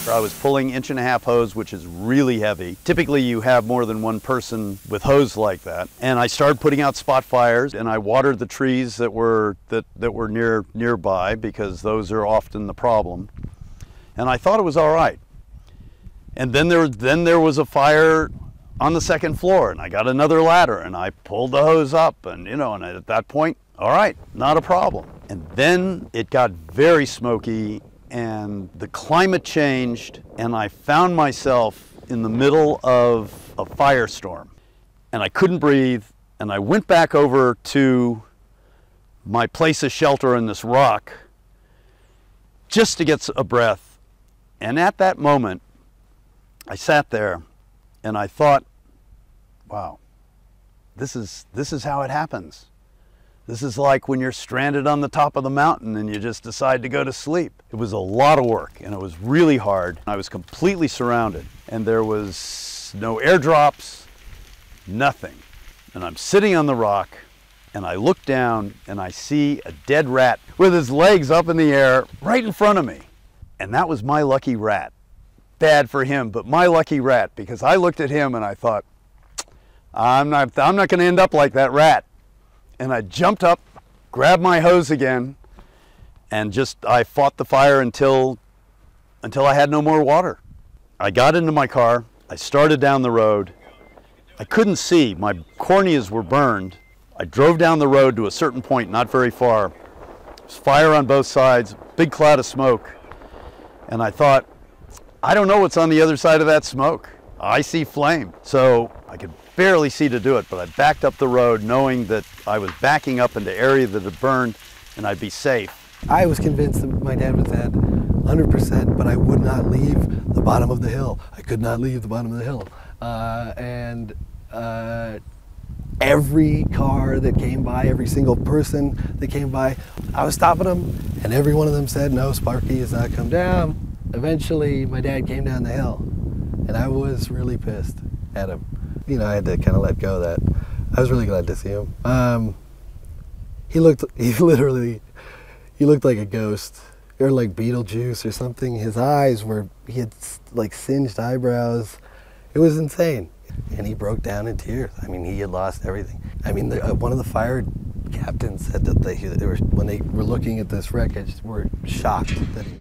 I was pulling 1.5-inch hose, which is really heavy. Typically you have more than one person with hose like that. And I started putting out spot fires, and I watered the trees that were nearby, because those are often the problem. And I thought it was all right. And then there was a fire on the second floor, and I got another ladder, and I pulled the hose up, and and at that point, all right, not a problem. And then it got very smoky, and the climate changed, and I found myself in the middle of a firestorm, and I couldn't breathe, and I went back over to my place of shelter in this rock just to get a breath. And at that moment, I sat there and I thought, wow, this is how it happens. This is like when you're stranded on the top of the mountain and you just decide to go to sleep. It was a lot of work, and it was really hard. I was completely surrounded, and there was no airdrops, nothing. And I'm sitting on the rock, and I look down and I see a dead rat with his legs up in the air right in front of me. And that was my lucky rat. Bad for him, but my lucky rat, because I looked at him and I thought, I'm not going to end up like that rat. And I jumped up, grabbed my hose again, and I fought the fire until I had no more water. I got into my car, I started down the road. I couldn't see, my corneas were burned. I drove down the road to a certain point, not very far. There's fire on both sides, big cloud of smoke. And I thought, I don't know what's on the other side of that smoke. I see flame. So I could barely see to do it, but I backed up the road knowing that I was backing up into area that had burned and I'd be safe. I was convinced that my dad was dead, 100%, but I would not leave the bottom of the hill. I could not leave the bottom of the hill. Every car that came by, every single person that came by, I was stopping them, and every one of them said, no, Sparky has not come down. Eventually, my dad came down the hill, and I was really pissed at him. I had to kind of let go of that. I was really glad to see him. He looked like a ghost, or like Beetlejuice or something. His eyes he had like singed eyebrows. It was insane. And he broke down in tears. I mean, he had lost everything. I mean, one of the fire captains said that when they were looking at this wreckage, were shocked that he